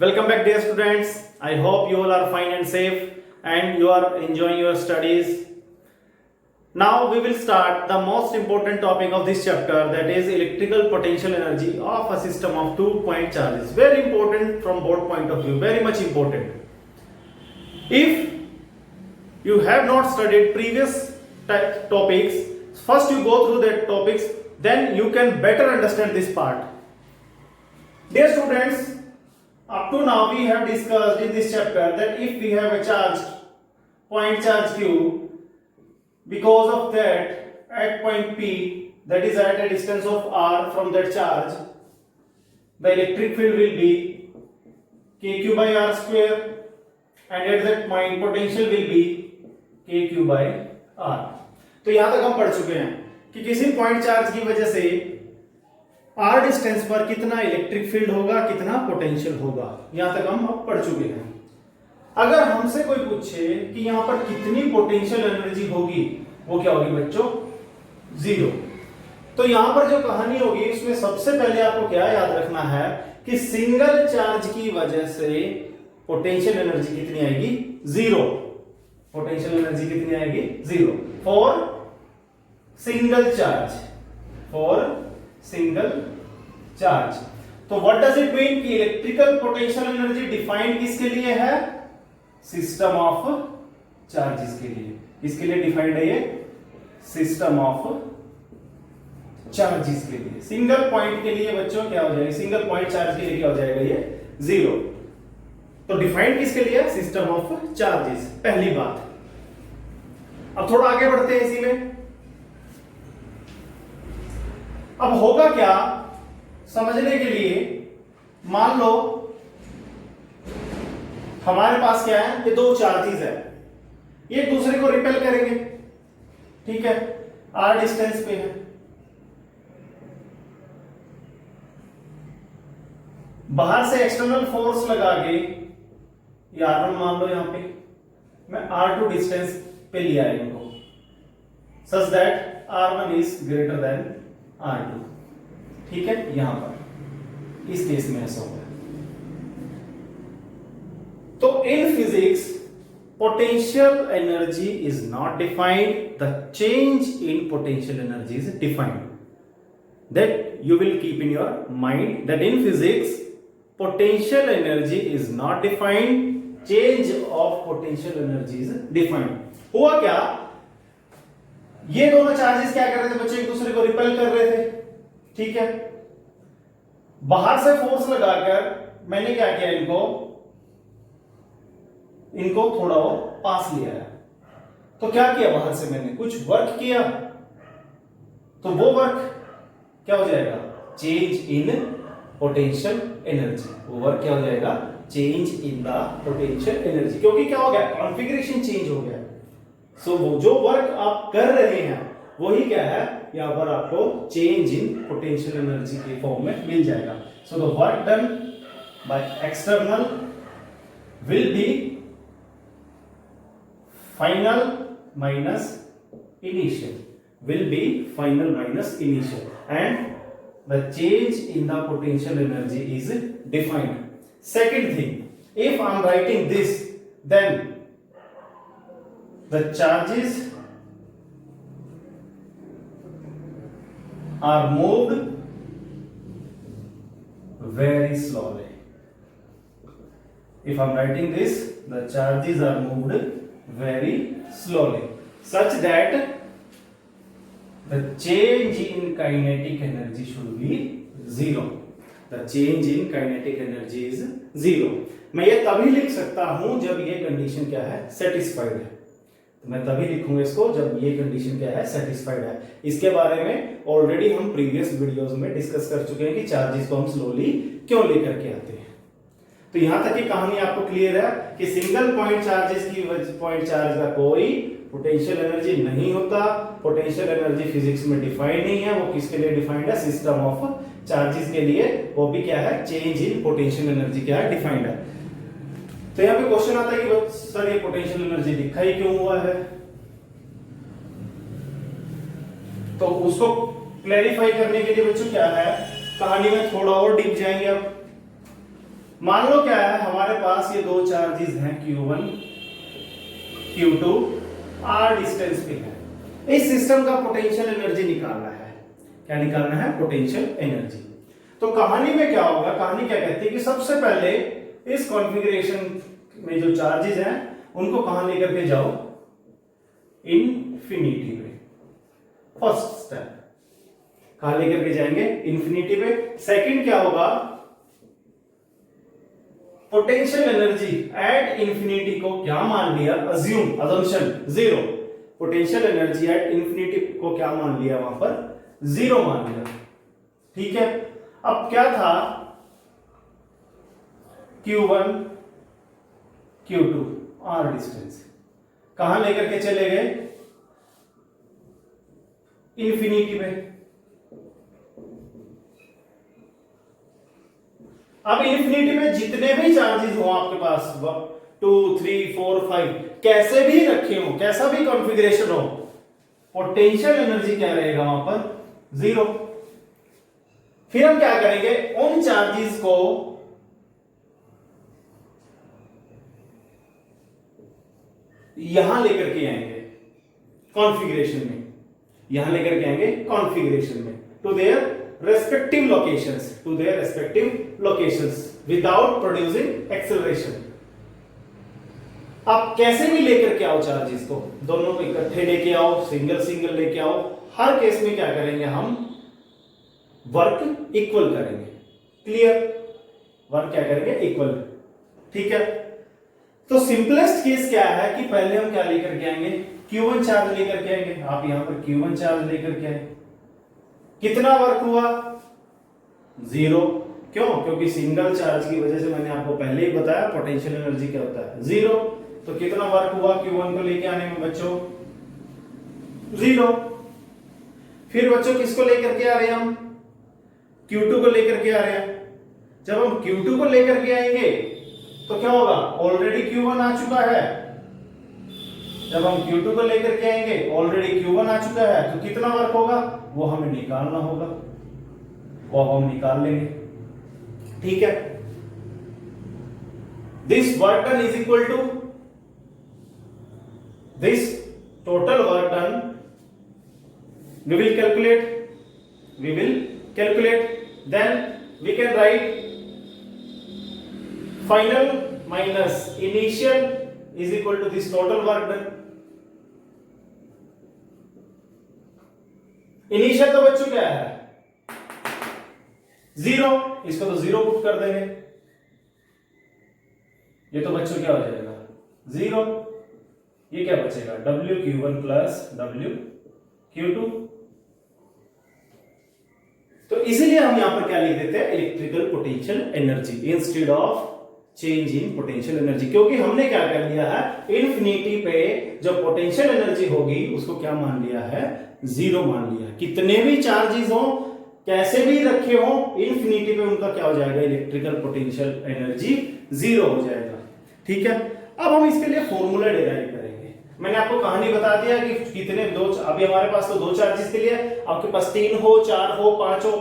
Welcome back, dear students. I hope you all are fine and safe and you are enjoying your studies. Now we will start the most important topic of this chapter, that is electrical potential energy of a system of 2-point charges. Very important from both point of view, very much important. If you have not studied previous topics, first you go through that topics, then you can better understand this part. Dear students, up to now we have discussed in this chapter that if we have a charged point charge Q, because of that at point P, that is at a distance of r from that charge, the electric field will be kq by r square, and at that point potential will be kq by r. तो यहां तक हम पढ़ चुके हैं कि किसी point charge की वजह से r डिस्टेंस पर कितना इलेक्ट्रिक फील्ड होगा, कितना पोटेंशियल होगा, यहां तक हम अब पढ़ चुके हैं. अगर हमसे कोई पूछे कि यहां पर कितनी पोटेंशियल एनर्जी होगी, वो क्या होगी बच्चों? 0. तो यहां पर जो कहानी होगी उसमें सबसे पहले आपको क्या याद रखना है कि सिंगल चार्ज की वजह से पोटेंशियल एनर्जी कितनी आएगी? 0. पोटेंशियल एनर्जी कितनी आएगी? 0 for single charge. For single charge. तो व्हाट डज इट मीन कि इलेक्ट्रिकल पोटेंशियल एनर्जी डिफाइंड किसके लिए है? सिस्टम ऑफ चार्जेस के लिए. किसके लिए डिफाइंड है ये? सिस्टम ऑफ चार्जेस के लिए. सिंगल पॉइंट के लिए बच्चों क्या हो जाएगा? सिंगल पॉइंट चार्ज के लिए क्या हो जाएगा? ये 0. तो डिफाइंड किसके लिए? System of charges. पहली बात. अब थोड़ा आगे बढ़ते हैं इसी में. अब होगा क्या समझने के लिए, मान लो हमारे पास क्या है, ये दो चार्जेस है, ये एक दूसरे को रिपेल करेंगे. ठीक है, r डिस्टेंस पे है. बाहर से एक्सटर्नल फोर्स लगा के ये r1 मान लो, यहां पे मैं r2 डिस्टेंस पे लिया है इनको, such that r1 is greater than r2. ठीक है, यहां पर इस केस में ऐसा होगा. तो in physics potential energy is not defined, the change in potential energy is defined. That you will keep in your mind that in physics potential energy is not defined, change of potential energy is defined. हुआ क्या, ये दोनों charges क्या कर रहे थे बच्चे? एक दूसरे को रिपेल कर रहे थे. ठीक है, बाहर से फोर्स लगाकर मैंने क्या किया, इनको थोड़ा और पास लिया है. तो क्या किया, बाहर से मैंने कुछ वर्क किया, तो वो वर्क क्या हो जाएगा? Change in potential energy. वो वर्क क्या हो जाएगा? Change in the potential energy. क्योंकि क्या हो गया? कॉन्फ़िगरेशन चेंज हो गया. सो वो जो वर्क आप कर रहे हैं वही क्या है, यहां पर आपको चेंज इन पोटेंशियल एनर्जी के फॉर्म में मिल जाएगा. So the work done by external will be final minus initial, will be final minus initial, and the change in the potential energy is defined. Second thing, if I am writing this, then the charges are moved very slowly. If I am writing this, the charges are moved very slowly, such that the change in kinetic energy should be 0. The change in kinetic energy is 0. मैं ये तभी लिख सकता हूं जब ये condition क्या है? सेटिस्फाइड है. तो मैं तभी लिखूंगा इसको जब ये कंडीशन क्या है? सेटिस्फाइड है. इसके बारे में ऑलरेडी हम प्रीवियस वीडियोस में डिस्कस कर चुके हैं कि चार्जेस को हम स्लोली क्यों लेकर के आते हैं. तो यहां तक की कहानी आपको क्लियर है कि सिंगल पॉइंट चार्जेस की पॉइंट चार्ज का कोई पोटेंशियल एनर्जी नहीं होता. पोटेंशियल एनर्जी फिजिक्स में डिफाइंड नहीं है. वो किसके लिए डिफाइंड है? सिस्टम ऑफ चार्जेस के लिए. वो भी क्या है? चेंज इन पोटेंशियल एनर्जी क्या है? डिफाइंड है. तो यहां पे क्वेश्चन आता है कि सर ये पोटेंशियल एनर्जी लिखा ही क्यों हुआ है? तो उसको क्लैरिफाई करने के लिए बच्चों क्या है, कहानी में थोड़ा और डीप जाएंगे. अब मान लो क्या है, हमारे पास ये दो चार्जेस हैं Q1 Q2 r डिस्टेंस पे है। इस सिस्टम का पोटेंशियल एनर्जी निकालना है। क्या निकालना है? Potential energy. तो कहानी में क्या होगा, कहानी क्या कहती है कि सबसे पहले इस कॉन्फ़िगरेशन में जो चार्जेस हैं उनको कहां लेकर के जाओ, इन्फिनिटी पे। फर्स्ट स्टेप कहां लेकर के जाएंगे? इन्फिनिटी पे। सेकंड क्या होगा, पोटेंशियल एनर्जी एट इन्फिनिटी को क्या मान लिया, assumption zero. Potential energy at infinity को क्या मान लिया, वहां पर जीरो मान लिया। ठीक है, अब क्या था, Q1 Q2 r डिस्टेंस कहां लेकर के चले गए? इन्फिनिटी पे। अब इन्फिनिटी में जितने भी चार्जेस हो आपके पास, 2 3 4 5 कैसे भी रखे हो, कैसा भी कॉन्फ़िगरेशन हो, पोटेंशियल एनर्जी क्या रहेगा वहां पर? जीरो। फिर हम क्या करेंगे, उन चार्जेस को यहां लेकर के आएंगे कॉन्फ़िगरेशन में, यहां लेकर के आएंगे कॉन्फ़िगरेशन में, to their respective locations without producing acceleration। आप कैसे भी लेकर के आओ चार्जेस को, दोनों को इकट्ठे लेके आओ, सिंगल लेके आओ, हर केस में क्या करेंगे, हम वर्क इक्वल करेंगे। क्लियर? वर्क क्या करेंगे? इक्वल। ठीक है, तो सिंपलेस्ट केस क्या है कि पहले हम क्या लेकर के आएंगे, Q1 चार्ज लेकर के आएंगे। आप यहां पर Q1 चार्ज लेकर के आए, कितना वर्क हुआ? जीरो। क्यों? क्योंकि सिंगल चार्ज की वजह से मैंने आपको पहले ही बताया पोटेंशियल एनर्जी क्या होता है, जीरो। तो कितना वर्क हुआ Q1 को लेके आने में बच्चों? जीरो। फिर बच्चों किसको लेकर के आ रहे हैं हम? Q2 को लेकर के आ रहे हैं। जब हम Q2 को लेकर के आएंगे तो क्या होगा, ऑलरेडी Q1 आ चुका है। जब हम Q2 को लेकर के आएंगे, ऑलरेडी Q1 आ चुका है, तो कितना वर्क होगा वो हमें निकालना होगा, वो हम निकाल लेंगे। ठीक है, this work done is equal to this total work done. we will calculate, then we can write final minus initial is equal to this total work done। Initial तो बच्चों क्या है? जीरो। इसको तो जीरो पुट कर देंगे, ये तो बच्चों क्या हो जाएगा? जीरो। ये क्या बचेगा? WQ1 plus WQ2। तो इसीलिए हम यहां पर क्या लिख देते हैं, electrical potential energy instead of change in potential energy, क्योंकि हमने क्या कर लिया है, इन्फिनिटी पे जो पोटेंशियल एनर्जी होगी उसको क्या मान लिया है? जीरो मान लिया। कितने भी चार्जेस हो, कैसे भी रखे हो, इन्फिनिटी पे उनका क्या हो जाएगा, इलेक्ट्रिकल पोटेंशियल एनर्जी जीरो हो जाएगा। ठीक है, अब हम इसके लिए फॉर्मूला डिराइव करेंगे। मैंने आपको कहानी बता दिया कि कितने दो, अभी हमारे पास तो दो चार्जेस के लिए, आपके पास 3 हो, 4 हो, 5 हो,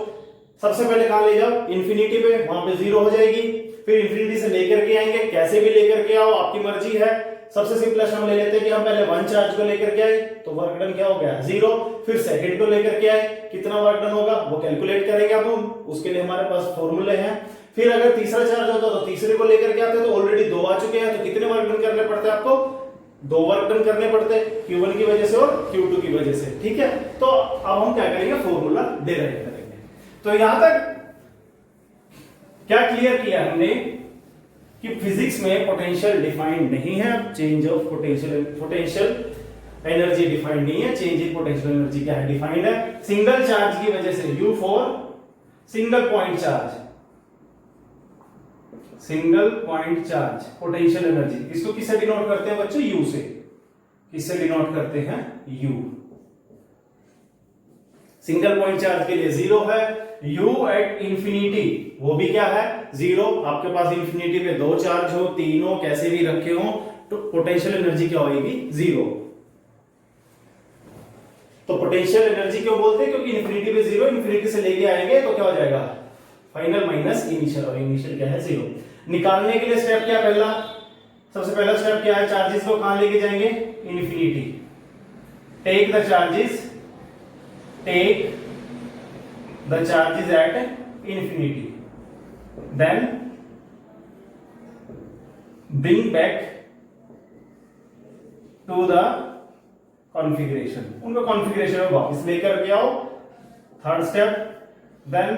सबसे पहले कहां ले जाओ? इन्फिनिटी पे, वहां पे जीरो हो जाएगी। फिर इन्फिनिटी से लेकर के आएंगे, कैसे भी लेकर के आओ, आपकी मर्जी है। सबसे सिंपलेस्ट हम ले लेते हैं कि हम पहले 1 चार्ज को लेकर के आए, तो वर्क डन क्या हो गया? जीरो। फिर सेकंड को लेकर के आए, कितना वर्क डन होगा वो कैलकुलेट करेंगे अब हम, उसके लिए हमारे पास फॉर्मूले हैं। फिर अगर तीसरा चार्ज होता तो तीसरे को लेकर के आते, तो ऑलरेडी 2 आ चुके हैं, तो कितने वर्क डन करने पड़ते हैं आपको? 2 वर्क डन करने पड़ते हैं, Q1 की वजह से और Q2 की वजह से। ठीक है, तो अब हम क्या करेंगे, फॉर्मूला डिराइव करेंगे। तो यहां तक क्या क्लियर किया हमने कि फिजिक्स में पोटेंशियल डिफाइंड नहीं है, change of potential energy defined नहीं है, चेंज इन पोटेंशियल एनर्जी क्या है, डिफाइंड है। सिंगल चार्ज की वजह से U for single point charge, single point charge potential energy, इसको किससे डिनोट करते हैं बच्चों? U से। किससे डिनोट करते हैं? U। सिंगल पॉइंट चार्ज के लिए जीरो है, U एट इंफिनिटी वो भी क्या है? जीरो। आपके पास इंफिनिटी पे 2 चार्ज हो, 3 हो, कैसे भी रखे हो, तो पोटेंशियल एनर्जी क्या होगी? जीरो। तो पोटेंशियल एनर्जी क्यों बोलते हैं? क्योंकि इंफिनिटी पे जीरो, इंफिनिटी से लेके आएंगे तो क्या हो जाएगा? फाइनल माइनस इनिशियल, और इनिशियल क्या है 0। निकालने के लिए स्टेप क्या पहला, सबसे पहला स्टेप क्या है, चार्जेस को कहां लेके जाएंगे, infinity. Take the charges at infinity, then bring back to the configuration, उनको कॉन्फ़िगरेशन में वापस लेकर के आओ। Third step, then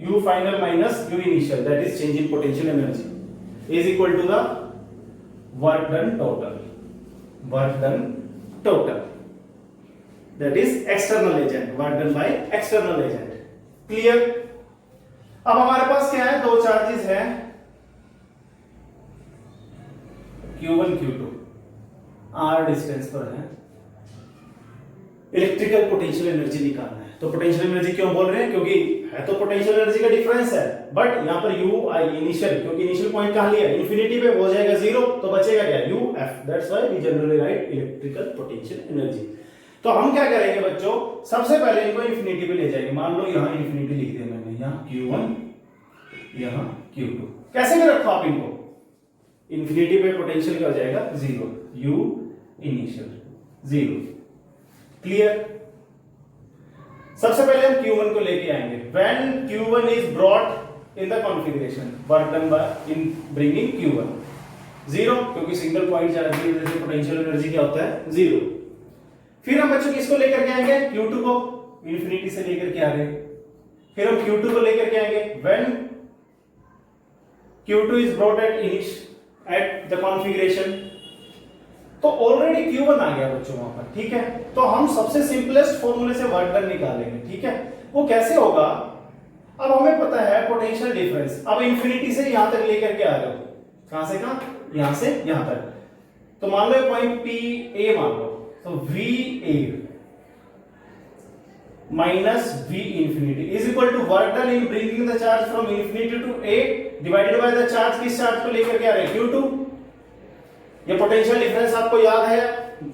u final minus u initial, that is change in potential energy, is equal to the work done total, that is external agent, work done by external agent। Clear. अब हमारे पास क्या है, दो charges हैं Q1 Q2, r distance पर है, electrical potential energy निकालना है। तो पोटेंशियल एनर्जी क्यों बोल रहे हैं, क्योंकि है तो पोटेंशियल एनर्जी का डिफरेंस है, बट यहां पर u i इनिशियल, क्योंकि इनिशियल पॉइंट कहां लिया, इन्फिनिटी पे, हो जाएगा 0, तो बचेगा क्या, u f, that's why we generally write electrical potential energy. तो हम क्या करेंगे बच्चों, सबसे पहले इनको इन्फिनिटी पे ले जाएंगे। मान लो यहां इन्फिनिटी लिख दिया मैंने, यहां q1, यहां q2, कैसे भी रखो आप इनको, इन्फिनिटी पे पोटेंशियल क्या हो जाएगा 0, u इनिशियल 0। क्लियर। सबसे पहले हम Q1 को लेके आएंगे। When Q1 is brought in the configuration, work done by in bringing Q1 0, क्योंकि सिंगल पॉइंट चार्ज की वजह से पोटेंशियल एनर्जी क्या होता है 0। फिर हम बच्चों किसको लेकर के आएंगे, Q2 को, इन्फिनिटी से लेकर के आ गए। फिर हम Q2 को लेकर के आएंगे when Q2 is brought at the configuration, तो ऑलरेडी Q1 आ गया बच्चों वहां पर, ठीक है। तो हम सबसे सिंपलेस्ट फॉर्मूले से वर्क डन निकालेंगे, ठीक है। वो कैसे होगा, अब हमें पता है पोटेंशियल डिफरेंस, अब इंफिनिटी से यहां तक लेकर के आ रहे हो, कहां से कहां, यहां से यहां तक। तो मान लो पॉइंट P A मान लो, तो VA minus V infinity is equal to work done in bringing the charge from infinity to A divided by the charge, किस चार्ज को लेकर के आ रहे हैं, Q2। ये पोटेंशियल डिफरेंस आपको याद है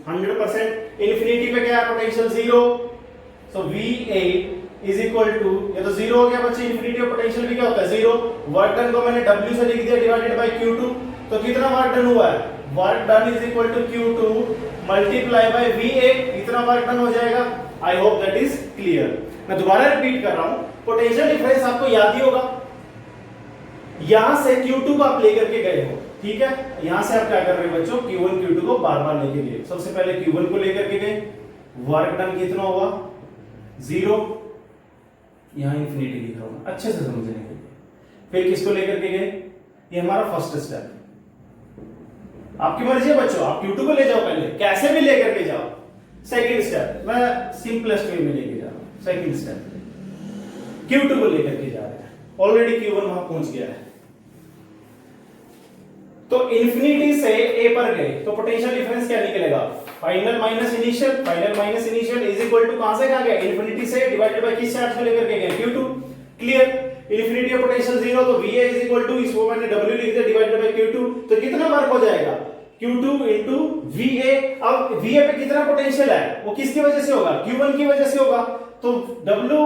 100%, इंफिनिटी पे क्या है potential 0, so VA is equal to, ये तो 0 हो गया बच्चे, इंफिनिटी और पोटेंशियल भी क्या होता है 0। वर्क डन को मैंने W से लिख दिया डिवाइडेड बाय Q2, तो कितना वर्क डन हुआ है, work done is equal to Q2 multiply by VA, इतना वर्क डन हो जाएगा। I hope that is clear. मैं दोबारा रिपीट कर रहा हूं, पोटेंशियल डिफरेंस आपको याद ही होगा, यहां से Q2 को आप लेकर के गए हो, ठीक है। यहां से आप क्या कर रहे हो बच्चों, Q1 Q2 को बार बार लेके गए। सबसे पहले Q1 को लेकर के गए, वर्क डन कितना हुआ 0, यहां इंफिनिटी लिख रहा हूं अच्छे से समझने के लिए। फिर किसको लेकर के गए, ये हमारा फर्स्ट स्टेप, आपकी मर्जी है बच्चों, आप Q2 को ले जाओ पहले, कैसे भी लेकर के जाओ। सेकंड स्टेप, मैं सिंपलेस्ट वे में लेके जा रहा हूं। सेकंड स्टेप Q2 को लेकर के जा रहे हैं, ऑलरेडी Q1 वहां पहुंच गया है, तो इंफिनिटी से A पर गए, तो पोटेंशियल डिफरेंस क्या निकलेगा, final minus initial, final minus initial is equal to कहां से कहां गए, इंफिनिटी से डिवाइडेड बाय किस चार्ज को लेकर के गए, Q2। क्लियर। इंफिनिटी और पोटेंशियल 0, तो VA इज इक्वल टू, इसको मैंने W लिख दिया डिवाइडेड बाय Q2, तो कितना वर्क हो जाएगा Q2 into VA। अब VA पे कितना पोटेंशियल है, वो किसकी वजह से होगा, Q1 की वजह से होगा, तो W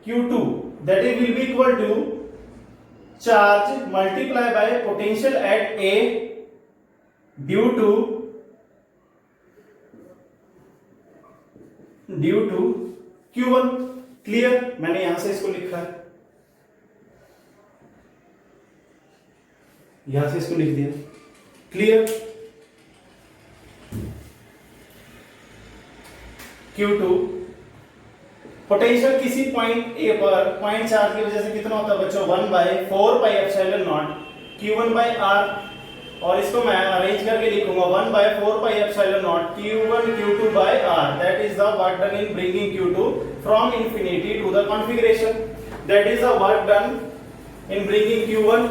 Q2 that it will be equal to charge multiply by potential at A due to Q1। Clear. मैंने यहां से इसको लिखा है, यहां से इसको लिख दिया। क्लियर। Q2 पोटेंशियल किसी पॉइंट A पर पॉइंट चार्ज की वजह से कितना होता है बच्चों, 1/4πε0 Q1 by R, और इसको मैं अरेंज करके लिखूंगा 1/4πε0 Q1 Q2 by R, that is the work done in bringing Q2 from infinity to the configuration, that is the work done in bringing Q1।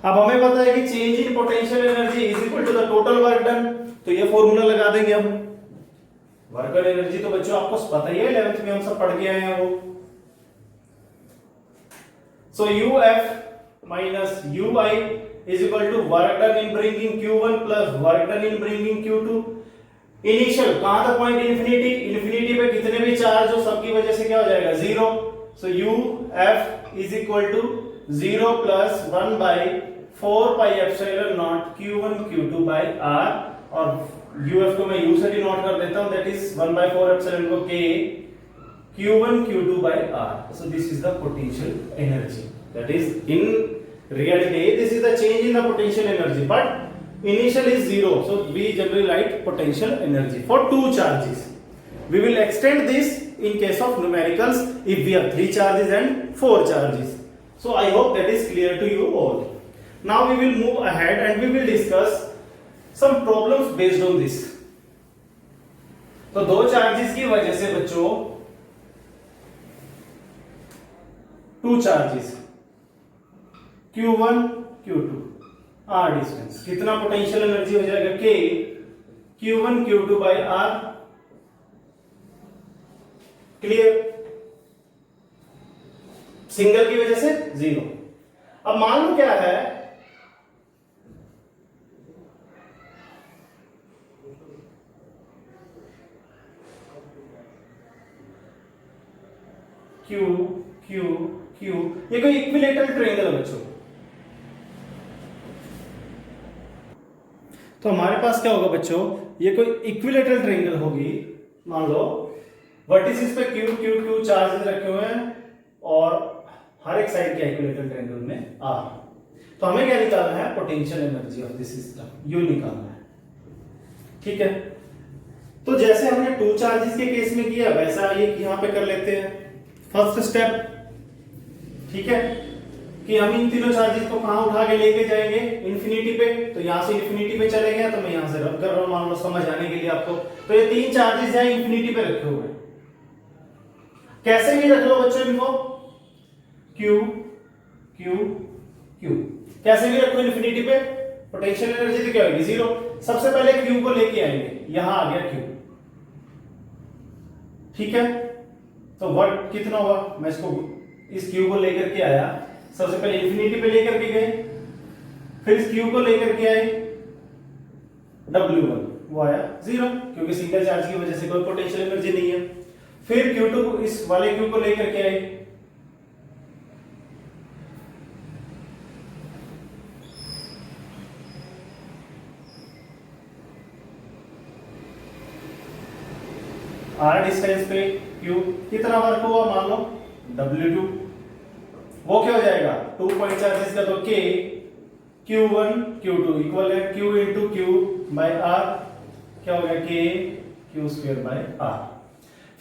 अब हमें पता है कि change in potential energy is equal to the total work done, तो ये formula लगा देंगे हम। वर्क डन एनर्जी तो बच्चों आपको पता ही है, 11th में हम सब पढ़ के आए हैं वो। सो UF minus UI is equal to work done in bringing Q1 plus work done in bringing Q2। Initial कहां था पॉइंट, इंफिनिटी, इंफिनिटी पे कितने भी चार्ज हो सबकी वजह से क्या हो जाएगा 0। So U F is equal to 0 plus 1 by 4 pi epsilon naught Q1 Q2 by R, और यूएफ को मैं यू से डिनोट कर देता हूं, दैट इज 1 बाई 4 एप्सिलॉन को K Q1 Q2 by R. So this is the potential energy. That is, in reality, this is the change in the potential energy, but initial is 0. So we generally write potential energy for two charges. We will extend this in case of numericals if we have 3 charges and 4 charges. So I hope that is clear to you all. Now we will move ahead and we will discuss some problems based on this. तो दो charges की वजह से बच्चों two charges Q1 Q2 R distance, कितना potential energy हो जाएगा K Q1 Q2 by R। Clear? Single की वजह से 0। अब मान लो क्या है, Q Q Q, ये कोई इक्विलेटरल ट्रायंगल है बच्चों। तो हमारे पास क्या होगा बच्चों, ये कोई इक्विलेटरल ट्रायंगल होगी। मान लो वर्टिसेस पे Q Q Q चार्जेस रखे हुए हैं और हर एक साइड के इक्विलेटरल ट्रायंगल में R। तो हमें क्या निकालना है, potential energy of this system, you निकालना है। ठीक है, तो जैसे हमने टू चार्जेस के केस में किया वैसा ये यहां पे कर लेते हैं। फर्स्ट स्टेप, ठीक है, कि हम इन तीनों चार्जेस को कहां उठा के लेके जाएंगे, इंफिनिटी पे। तो यहां से इंफिनिटी पे चले गए, तो मैं यहां से रब कर रहा हूं, मान लो समझ आने के लिए आपको। तो ये तीन चार्जेस हैं इंफिनिटी पे रखे हुए, कैसे भी रख लो बच्चों इनको, Q Q Q कैसे भी रखो इन्फिनिटी पे, पोटेंशियल एनर्जी तो क्या होगी, 0। सबसे पहले Q को लेके आएंगे, यहां आ गया Q। ठीक है, तो वर्क कितना होगा, मैं इसको इस Q को लेकर के आया, सबसे पहले इंफिनिटी पे लेकर के गए, फिर इस Q को लेकर के आए W1, वो आया 0 क्योंकि सिंगल चार्ज की वजह से कोई पोटेंशियल एनर्जी नहीं है। फिर Q2 को, इस वाले Q को लेकर के आए, R डिस्टेंस पे Q कितना वर्क हुआ, मान लो W2, वो क्या हो जाएगा 2 पॉइंट चार्जेस का, तो K Q1 Q2 इक्वल है Q into Q by R, क्या हो गया K Q square by R।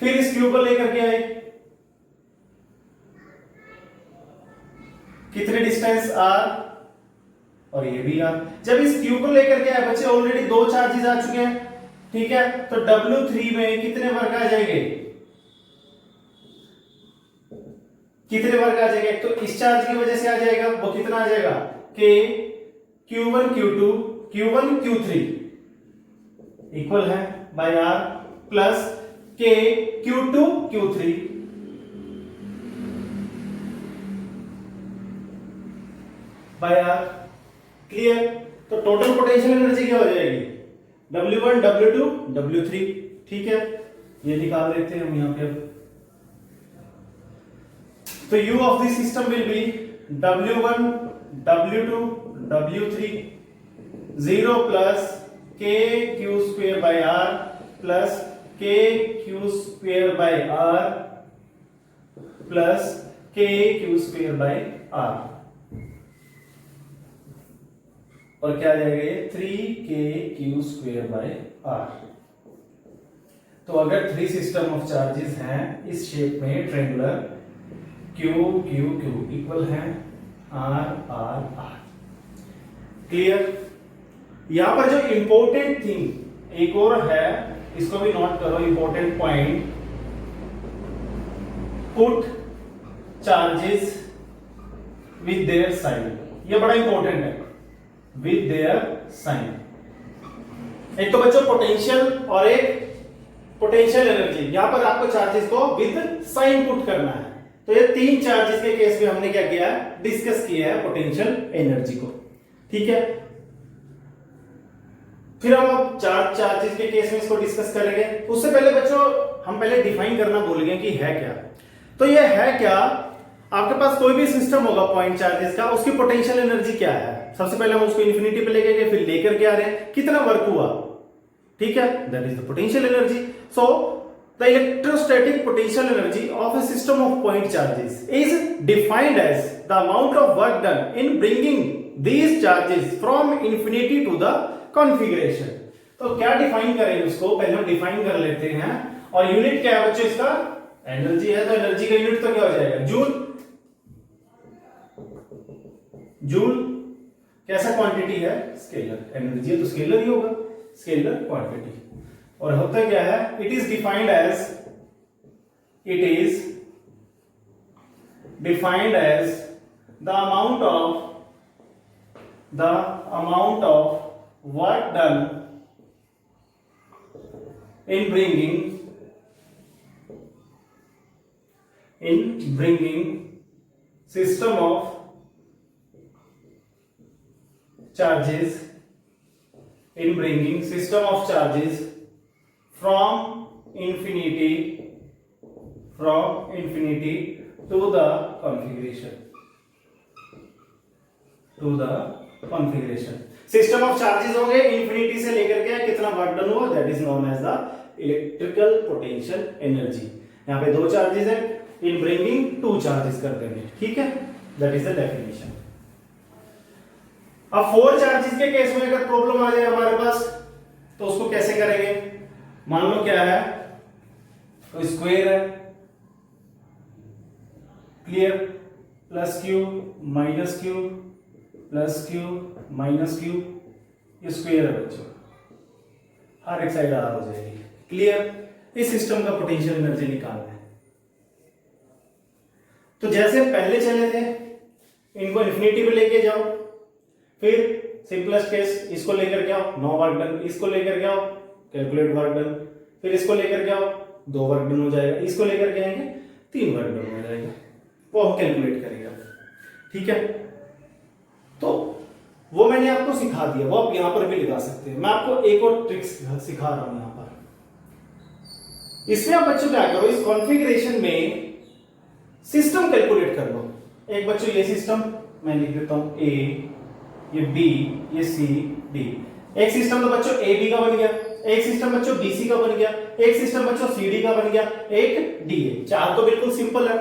फिर इस Q को लेकर के आए, कितने डिस्टेंस R और ये भी R। जब इस Q को लेकर के आए बच्चे, ऑलरेडी दो चार्जेस आ चुके हैं, ठीक है, तो W3 में कितने वर्क आ जाएंगे, कितने वर्क आ जाएंगे, तो इस चार्ज की वजह से आ जाएगा, वो कितना आ जाएगा K Q1 Q2 Q1 Q3 equal है by R plus K Q2 Q3 by R। Clear? तो टोटल पोटेंशियल एनर्जी क्या हो जाएगी, W1 W2 W3। ठीक है, ये निकाल लेते हैं हम यहां पे। तो U of the system will be W1 W2 W3 0 plus K Q square by R plus K Q square by R plus K Q square by R, और क्या आ जाएगा ये 3KQ स्क्वायर बाय R। तो अगर 3 system of charges हैं इस shape में triangular, Q Q Q equal है R R R। क्लियर? यहां पर जो इंपॉर्टेंट थिंग एक और है, इसको भी नोट करो, important point, put charges with their sign. ये बड़ा इंपॉर्टेंट है, विद देयर साइन। एक तो बच्चों पोटेंशियल और एक पोटेंशियल एनर्जी, यहां पर आपको चार्जेस को विद साइन पुट करना है। तो ये तीन चार्जेस के केस में हमने क्या किया है, डिस्कस किया है पोटेंशियल एनर्जी को। ठीक है, फिर हम अब चार चार्जेस के केस में इसको डिस्कस करेंगे। उससे पहले बच्चों हम पहले डिफाइन करना भूल गए कि है क्या। तो ये है क्या, आपके पास कोई भी सिस्टम होगा पॉइंट चार्जेस का, उसकी पोटेंशियल एनर्जी क्या है, सबसे पहले हम उसको इन्फिनिटी पे लेके गए, फिर लेकर के आ रहे हैं, कितना वर्क हुआ, ठीक है, that is the potential energy. So the electrostatic potential energy of a system of point charges is defined as the amount of work done in bringing these charges from infinity to the configuration. तो क्या define करें उसको, पहले हम define कर लेते हैं। और यूनिट क्या है बच्चों इसका, एनर्जी है, तो एनर्जी का यूनिट तो क्या हो जाएगा, जूल। जूल कैसा क्वांटिटी है, स्केलर, एनर्जी है तो स्केलर ही होगा, स्केलर क्वांटिटी। और होता क्या है, it is defined as the amount of work done in bringing system of charges from infinity to the configuration। System of charges होंगे इंफिनिटी से लेकर के कितना वर्क डन हुआ, that is known as the electrical potential energy. यहां पे दो charges है, इन ब्रिंगिंग टू चार्जेस कर देंगे, ठीक है, दैट इज द डेफिनेशन। अब फोर चार्जेस के केस में अगर प्रॉब्लम आ जाए हमारे पास, तो उसको कैसे करेंगे, मान लो क्या है, तो स्क्वायर है, clear, plus Q minus Q plus Q minus Q, ये स्क्वायर है बच्चों, हर एक साइड आर हो जाएगी, क्लियर। इस सिस्टम का पोटेंशियल एनर्जी निकालना है। तो जैसे पहले चले थे, इनको इन्फिनिटी पे लेके जाओ, फिर सिंपलेस्ट केस इसको लेकर के आओ, 9 वर्क डन, इसको लेकर के आओ, कैलकुलेट वर्क डन, फिर इसको लेकर के आओ, 2 वर्क डन हो जाएगा, इसको लेकर के आएंगे 3 वर्क डन हो जाएगा, वो हम कैलकुलेट करेंगे, ठीक है। तो वो मैंने आपको सिखा दिया, वो आप यहां पर भी लगा सकते हैं। मैं आपको एक और ट्रिक सिखा रहा हूं यहां पर। इसमें आप बच्चों क्या करो, इस कॉन्फ़िगरेशन में सिस्टम कैलकुलेट कर लो। एक बच्चों ये सिस्टम मैं लिख देता हूं, ए, ये बी, ये सी, डी। एक सिस्टम तो बच्चों ए बी का बन गया, एक सिस्टम बच्चों बी सी का बन गया, एक सिस्टम बच्चों सी डी का बन गया, एक डी ए। चार तो बिल्कुल सिंपल है।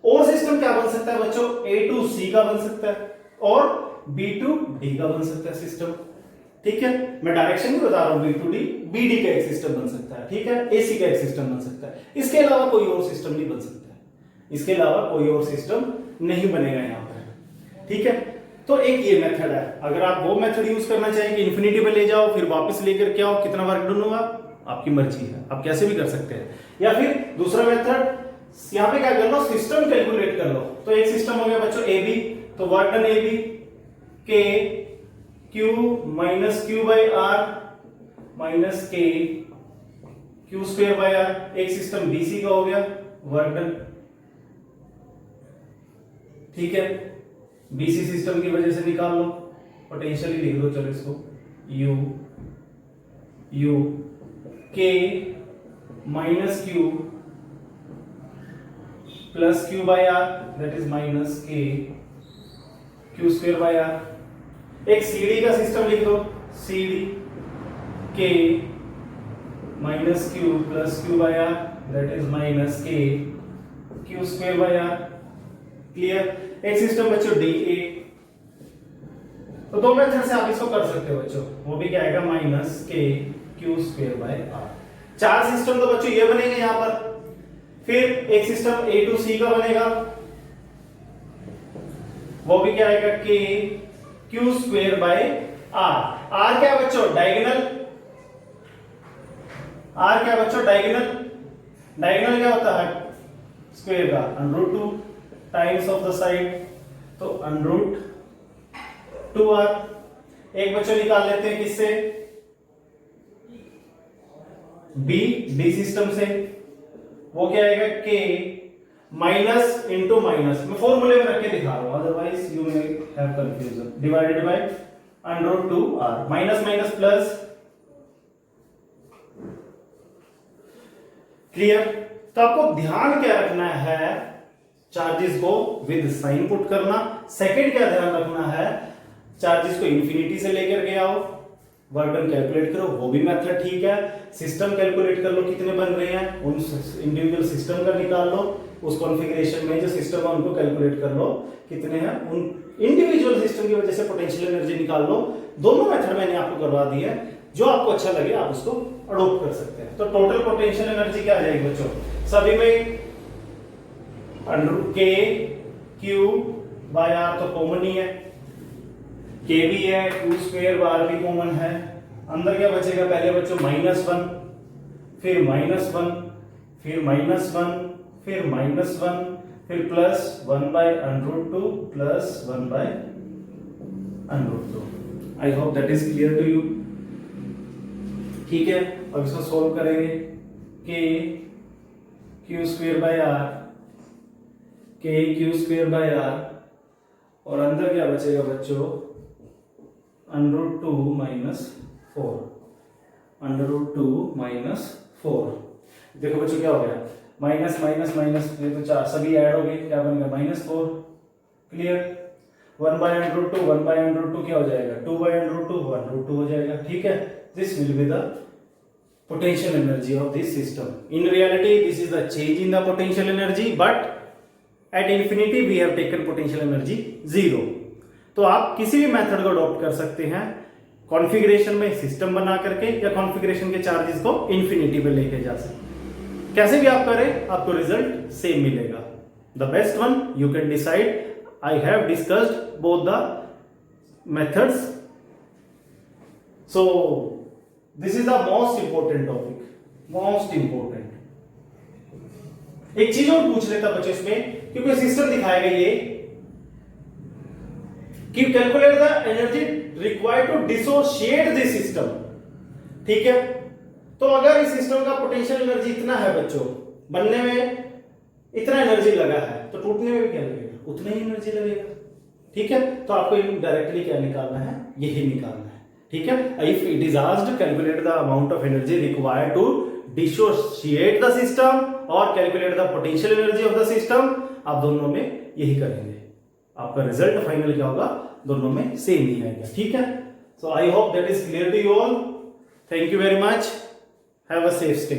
और सिस्टम क्या बन सकता है बच्चों, ए टू सी का बन सकता है और बी टू डी का बन सकता है सिस्टम, ठीक है। मैं डायरेक्शन नहीं बता रहा हूं, B to D, B D का एक सिस्टम बन सकता है, ठीक है, एसी का एक सिस्टम बन सकता है। इसके अलावा कोई और सिस्टम नहीं बन सकता है, इसके अलावा कोई और सिस्टम नहीं बनेगा यहां पर, ठीक है। तो एक ये मेथड है, अगर आप वो मेथड यूज करना चाहें कि इन्फिनिटी पे ले जाओ फिर वापस लेकर के आओ, कितना वर्क डन हुआ आपकी मर्जी है, आप कैसे भी कर सकते हैं। या फिर दूसरा मेथड, यहां पे क्या कर लो, सिस्टम कैलकुलेट कर लो। तो एक सिस्टम हो गया बच्चों ए बी, तो work done A B K Q minus Q by R minus K Q square by R. एक सिस्टम बीसी का हो गया वर्क डन, ठीक है। बीसी सिस्टम की वजह से निकाल लो, पोटेंशियली लिख दो, चलो इसको U U K minus Q plus Q by R, that is minus K Q square by R. एक सीडी का सिस्टम लिख दो, सीडी के minus Q plus Q by R, that is minus K Q square by R, clear. एक system बच्चों डी ए, तो दो मेथड से आप इसको कर सकते हो बच्चों, वो भी क्या आएगा, minus K Q square by are. चार सिस्टम तो बच्चों ये बनेंगे यहां पर। फिर एक सिस्टम ए टू सी का बनेगा, वो भी क्या आएगा, K Q square by R. R क्या बच्चों, डायगोनल। आर क्या बच्चों, डायगोनल। डायगोनल क्या होता है, स्क्वायर का √2 टाइम्स ऑफ द साइड, तो √2r। एक बच्चों निकाल लेते हैं किससे, बी सिस्टम से, वो क्या आएगा, के माइनस इंटू माइनस। मैं फॉर्मूले में रख के दिखा रहा हूं, otherwise you may have confusion, divided by √2r, minus minus plus, clear. तो आपको ध्यान क्या रखना है, चार्जेस को विद साइन पुट करना। सेकंड क्या ध्यान रखना है, चार्जेस को इंफिनिटी से लेकर के आओ, वर्क डन कैलकुलेट करो, वो भी मेथड ठीक है। सिस्टम कैलकुलेट कर लो कितने बन रहे हैं, उन इंडिविजुअल सिस्टम का निकाल लो, उस कॉन्फ़िगरेशन में जो सिस्टम है उनको कैलकुलेट कर लो कितने हैं, उन इंडिविजुअल सिस्टम की वजह से पोटेंशियल एनर्जी निकाल लो। दोनों मेथड मैंने आपको करवा दी है, जो आपको अच्छा लगे आप उसको अडॉप्ट कर सकते हैं। तो टोटल पोटेंशियल एनर्जी क्या आ जाएगी बच्चों, सभी में के क्यू बाय आर तो कॉमन ही है, के भी है, क्यू स्क्वायर बार भी कॉमन है। अंदर क्या बचेगा, पहले बच्चों -1, फिर -1, फिर -1, फिर -1, फिर +1/√2 +1/√2। I hope that is clear to you. ठीक है, अब इसको सोल्व करेंगे। K Q square by R, K Q square by R, और अंदर क्या बचेगा बच्चों, √2 - 4, √2 - 4। देखो बच्चों क्या हो गया, माइनस माइनस माइनस, ये तो 4 सभी ऐड हो गए, क्या बनेगा -4। क्लियर, 1/√2 1/√2 क्या हो जाएगा, 2/√2 1√2 हो जाएगा। ठीक है, this will be the potential energy of this system. In reality, this is the change in the potential energy, but at infinity we have taken potential energy 0. तो आप किसी भी मेथड को अडॉप्ट कर सकते हैं कॉन्फ़िगरेशन में सिस्टम बना करके, या कॉन्फ़िगरेशन के चार्जेस को इंफिनिटी पे लेके जा सकते हैं। कैसे भी आप करें आपको रिजल्ट सेम मिलेगा। The best one you can decide. I have discussed both the methods, so this is the most important topic, most important. एक चीज और पूछ लेता बच्चों इसमें, क्योंकि सिस्टम दिखाएगा ये कि calculate the energy required to dissociate this system. ठीक है, तो अगर इस सिस्टम का पोटेंशियल एनर्जी इतना है बच्चों, बनने में इतना एनर्जी लगा है, तो टूटने में भी क्या लगेगा, उतना ही एनर्जी लगेगा। ठीक है, तो आपको डायरेक्टली क्या निकालना है, यही निकालना है। ठीक है, if it is asked calculate the amount of energy required to dissociate the system और calculate the potential energy of the system, आप दोनों में यही करेंगे, आपका रिजल्ट फाइनल क्या होगा, दोनों में सेम ही आएगा। ठीक है, so I hope that is clear to you all. Thank you very much, have a safe stay.